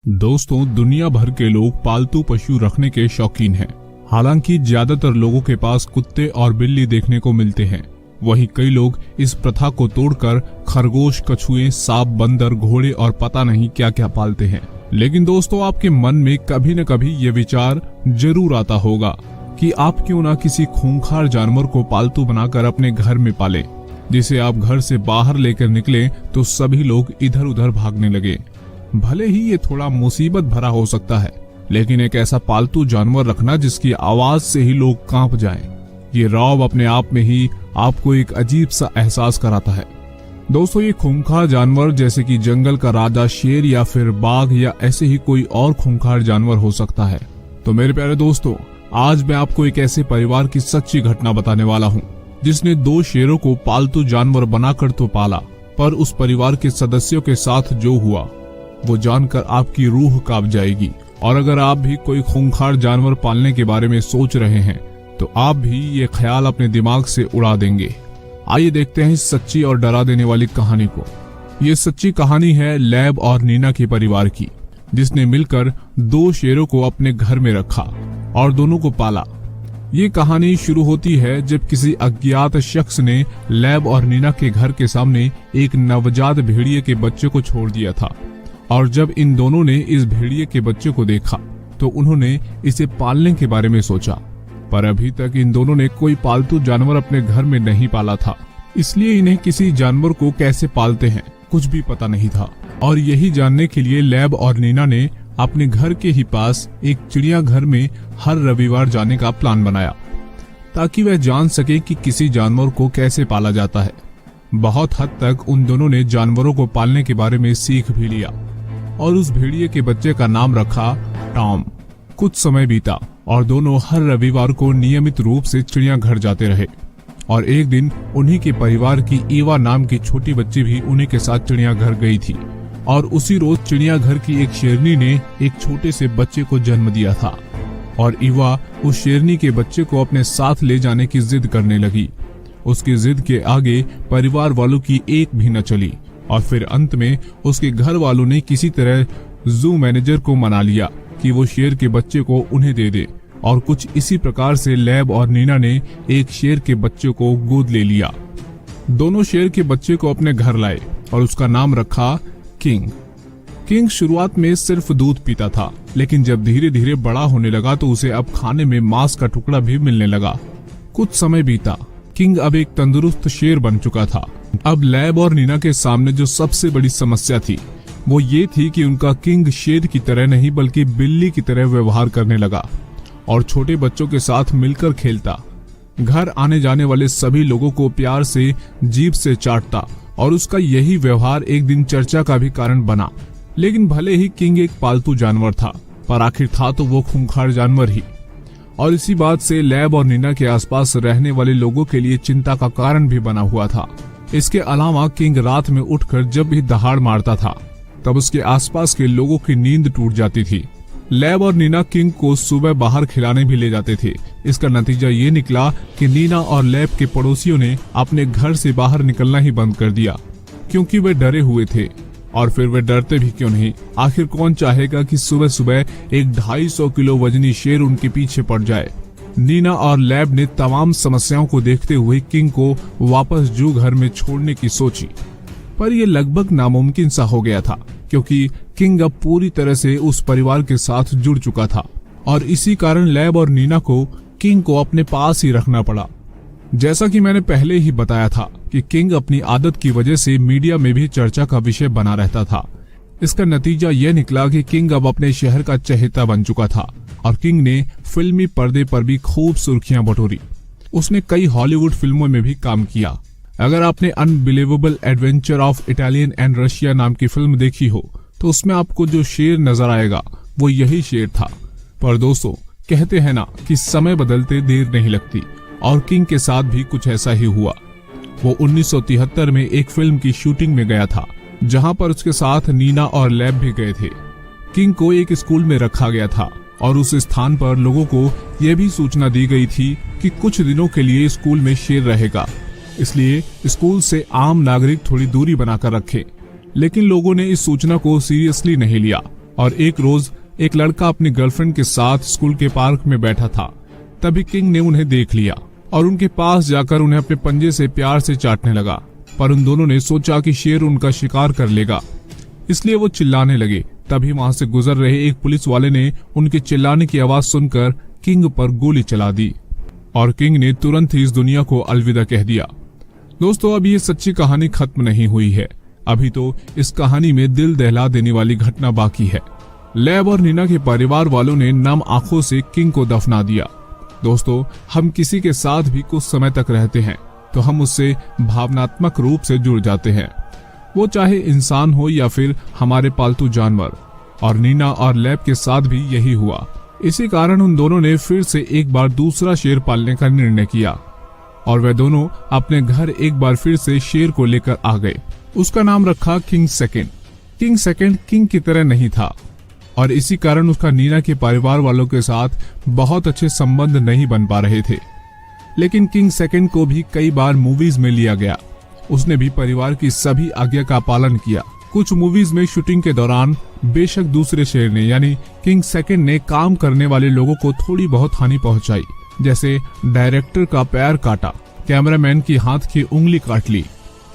दोस्तों, दुनिया भर के लोग पालतू पशु रखने के शौकीन हैं। हालांकि ज्यादातर लोगों के पास कुत्ते और बिल्ली देखने को मिलते हैं। वहीं कई लोग इस प्रथा को तोड़कर खरगोश, कछुए, सांप, बंदर, घोड़े और पता नहीं क्या क्या पालते हैं। लेकिन दोस्तों, आपके मन में कभी न कभी ये विचार जरूर आता होगा कि आप क्यों ना किसी खूंखार जानवर को पालतू बनाकर अपने घर में पालें, जिसे आप घर से बाहर लेकर निकलें तो सभी लोग इधर उधर भागने लगे। भले ही ये थोड़ा मुसीबत भरा हो सकता है, लेकिन एक ऐसा पालतू जानवर रखना जिसकी आवाज से ही लोग कांप जाएं, ये रौब अपने आप में ही आपको एक अजीब सा एहसास कराता है। दोस्तों, ये खूंखार जानवर जैसे कि जंगल का राजा शेर या फिर बाघ या ऐसे ही कोई और खूंखार जानवर हो सकता है। तो मेरे प्यारे दोस्तों, आज मैं आपको एक ऐसे परिवार की सच्ची घटना बताने वाला हूँ जिसने 2 शेरों को पालतू जानवर बनाकर तो पाला, पर उस परिवार के सदस्यों के साथ जो हुआ वो जानकर आपकी रूह कांप जाएगी। और अगर आप भी कोई खूंखार जानवर पालने के बारे में सोच रहे हैं तो आप भी ये ख्याल अपने दिमाग से उड़ा देंगे। आइए देखते हैं इस सच्ची और डरा देने वाली कहानी को। ये सच्ची कहानी है लैब और नीना के परिवार की, जिसने मिलकर 2 शेरों को अपने घर में रखा और दोनों को पाला। ये कहानी शुरू होती है जब किसी अज्ञात शख्स ने लैब और नीना के घर के सामने एक नवजात भेड़िए के बच्चे को छोड़ दिया था। और जब इन दोनों ने इस भेड़िए के बच्चे को देखा तो उन्होंने इसे पालने के बारे में सोचा, पर अभी तक इन दोनों ने कोई पालतू जानवर अपने घर में नहीं पाला था, इसलिए इन्हें किसी जानवर को कैसे पालते हैं कुछ भी पता नहीं था। और यही जानने के लिए लैब और नीना ने अपने घर के ही पास एक चिड़ियाघर में हर रविवार जाने का प्लान बनाया, ताकि वह जान सके कि किसी जानवर को कैसे पाला जाता है। बहुत हद तक उन दोनों ने जानवरों को पालने के बारे में सीख भी लिया और उस भेड़िए के बच्चे का नाम रखा टॉम। कुछ समय बीता और दोनों हर रविवार को नियमित रूप से चिड़ियाघर जाते रहे। और एक दिन उन्हीं के परिवार की ईवा नाम की छोटी बच्ची भी उन्हीं के साथ चिड़ियाघर गई थी। और उसी रोज चिड़ियाघर की एक शेरनी ने एक छोटे से बच्चे को जन्म दिया था और ईवा उस शेरनी के बच्चे को अपने साथ ले जाने की जिद करने लगी। उसकी जिद के आगे परिवार वालों की एक भी न चली और फिर अंत में उसके घर वालों ने किसी तरह जू मैनेजर को मना लिया कि वो शेर के बच्चे को उन्हें दे दे। और कुछ इसी प्रकार से लैब और नीना ने एक शेर के बच्चे को गोद ले लिया। दोनों शेर के बच्चे को अपने घर लाए और उसका नाम रखा किंग। किंग शुरुआत में सिर्फ दूध पीता था, लेकिन जब धीरे धीरे बड़ा होने लगा तो उसे अब खाने में मांस का टुकड़ा भी मिलने लगा। कुछ समय बीता, किंग अब एक तंदुरुस्त शेर बन चुका था। अब लैब और नीना के सामने जो सबसे बड़ी समस्या थी वो ये थी कि उनका किंग शेर की तरह नहीं बल्कि बिल्ली की तरह व्यवहार करने लगा और छोटे बच्चों के साथ मिलकर खेलता, घर आने जाने वाले सभी लोगों को प्यार से जीभ से चाटता और उसका यही व्यवहार एक दिन चर्चा का भी कारण बना। लेकिन भले ही किंग एक पालतू जानवर था, पर आखिर था तो वो खूंखार जानवर ही। और इसी बात से लैब और नीना के आसपास रहने वाले लोगों के लिए चिंता का कारण भी बना हुआ था। इसके अलावा किंग रात में उठकर जब भी दहाड़ मारता था तब उसके आसपास के लोगों की नींद टूट जाती थी। लैब और नीना किंग को सुबह बाहर खिलाने भी ले जाते थे। इसका नतीजा ये निकला कि नीना और लैब के पड़ोसियों ने अपने घर से बाहर निकलना ही बंद कर दिया, क्योंकि वे डरे हुए थे। और फिर वे डरते भी क्यों नहीं, आखिर कौन चाहेगा कि सुबह सुबह एक 250 किलो वजनी शेर उनके पीछे पड़ जाए। नीना और लैब ने तमाम समस्याओं को देखते हुए किंग को वापस जू घर में छोड़ने की सोची, पर यह लगभग नामुमकिन सा हो गया था, क्योंकि किंग अब पूरी तरह से उस परिवार के साथ जुड़ चुका था। और इसी कारण लैब और नीना को किंग को अपने पास ही रखना पड़ा। जैसा कि मैंने पहले ही बताया था कि किंग अपनी आदत की वजह से मीडिया में भी चर्चा का विषय बना रहता था। इसका नतीजा यह निकला कि किंग अब अपने शहर का चहेता बन चुका था और किंग ने फिल्मी पर्दे पर भी खूब सुर्खियां बटोरी। उसने कई हॉलीवुड फिल्मों में भी काम किया। अगर आपने unbelievable adventure of Italian and Russia नाम की फिल्म देखी हो तो उसमें आपको जो शेर नजर आएगा वो यही शेर था। पर दोस्तों, कहते हैं ना कि समय बदलते देर नहीं लगती, और किंग के साथ भी कुछ ऐसा ही हुआ। वो 1973 में एक फिल्म की शूटिंग में गया था, जहां पर उसके साथ नीना और लैब भी गए थे। किंग को एक स्कूल में रखा गया था और उस स्थान पर लोगों को यह भी सूचना दी गई थी कि कुछ दिनों के लिए स्कूल में शेर रहेगा, इसलिए स्कूल से आम नागरिक थोड़ी दूरी बनाकर रखें। लेकिन लोगों ने इस सूचना को सीरियसली नहीं लिया और एक रोज एक लड़का अपनी गर्लफ्रेंड के साथ स्कूल के पार्क में बैठा था। तभी किंग ने उन्हें देख लिया और उनके पास जाकर उन्हें अपने पंजे से प्यार से चाटने लगा। पर उन दोनों ने सोचा कि शेर उनका शिकार कर लेगा, इसलिए वो चिल्लाने लगे। तभी वहां से गुजर रहे एक पुलिस वाले ने उनके चिल्लाने की आवाज सुनकर किंग पर गोली चला दी और किंग ने तुरंत ही इस दुनिया को अलविदा कह दिया। दोस्तों, अब ये सच्ची कहानी खत्म नहीं हुई है। अभी तो इस कहानी में दिल दहला देने वाली घटना बाकी है। लैब और नीना के परिवार वालों ने नम आंखों से किंग को दफना दिया। दोस्तों, हम किसी के साथ भी कुछ समय तक रहते हैं तो हम उससे भावनात्मक रूप से जुड़ जाते हैं, वो चाहे इंसान हो या फिर हमारे पालतू जानवर। और नीना और लैब के साथ भी यही हुआ। इसी कारण उन दोनों ने फिर से एक बार दूसरा शेर पालने का निर्णय किया और वे दोनों अपने घर एक बार फिर से शेर को लेकर आ गए। उसका नाम रखा king second. King second king की तरह नहीं था और इसी कारण उसका नीना के परिवार वालों के साथ बहुत अच्छे संबंध नहीं बन पा रहे थे। लेकिन किंग सेकंड को भी कई बार मूवीज में लिया गया। उसने भी परिवार की सभी आज्ञा का पालन किया। कुछ मूवीज में शूटिंग के दौरान बेशक दूसरे शेर ने यानी किंग सेकंड ने काम करने वाले लोगों को थोड़ी बहुत हानि पहुंचाई, जैसे डायरेक्टर का पैर काटा, कैमरामैन की हाथ की उंगली काट ली।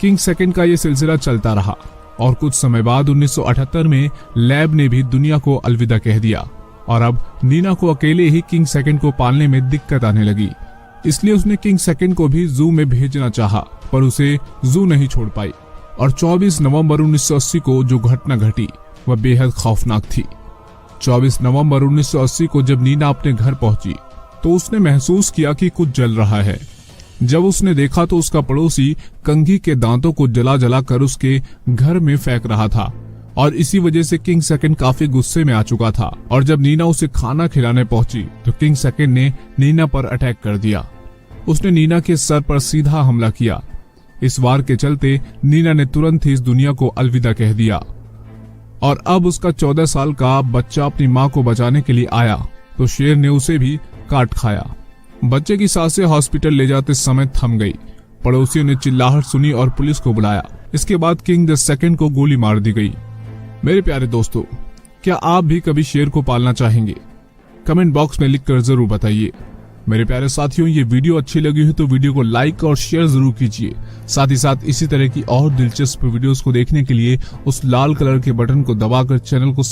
किंग सेकंड का ये सिलसिला चलता रहा और कुछ समय बाद 1978 में लैब ने भी दुनिया को अलविदा कह दिया और अब नीना को अकेले ही किंग सेकंड को पालने में दिक्कत आने लगी। इसलिए उसने किंग सेकंड को भी जू में भेजना चाहा, पर उसे जू नहीं छोड़ पाई। और 24 नवंबर 1980 को जो घटना घटी वह बेहद खौफनाक थी। 24 नवंबर 1980 को जब नीना अपने घर पहुंची तो उसने महसूस किया कि कुछ जल रहा है। जब उसने देखा तो उसका पड़ोसी कंघी के दांतों को जला जला कर उसके घर में फेंक रहा था और इसी वजह से किंग सेकंड काफी गुस्से में आ चुका था। और जब नीना उसे खाना खिलाने पहुंची तो किंग सेकंड ने नीना पर अटैक कर दिया। उसने नीना के सर पर सीधा हमला किया। इस वार के चलते नीना ने तुरंत ही इस दुनिया को अलविदा कह दिया और अब उसका 14 साल का बच्चा अपनी मां को बचाने के लिए आया तो शेर ने उसे भी काट खाया। बच्चे की सांसें हॉस्पिटल ले जाते समय थम गई। पड़ोसियों ने चिल्लाहट सुनी और पुलिस को बुलाया। इसके बाद किंग द सेकंड को गोली मार दी गई। मेरे प्यारे दोस्तों, क्या आप भी कभी शेर को पालना चाहेंगे? कमेंट बॉक्स में लिखकर जरूर बताइए। मेरे प्यारे साथियों, ये वीडियो अच्छी लगी हो तो वीडियो को लाइक और शेयर जरूर कीजिए। साथ ही साथ इसी तरह की और दिलचस्प वीडियोस को देखने के लिए उस लाल कलर के बटन को दबाकर चैनल को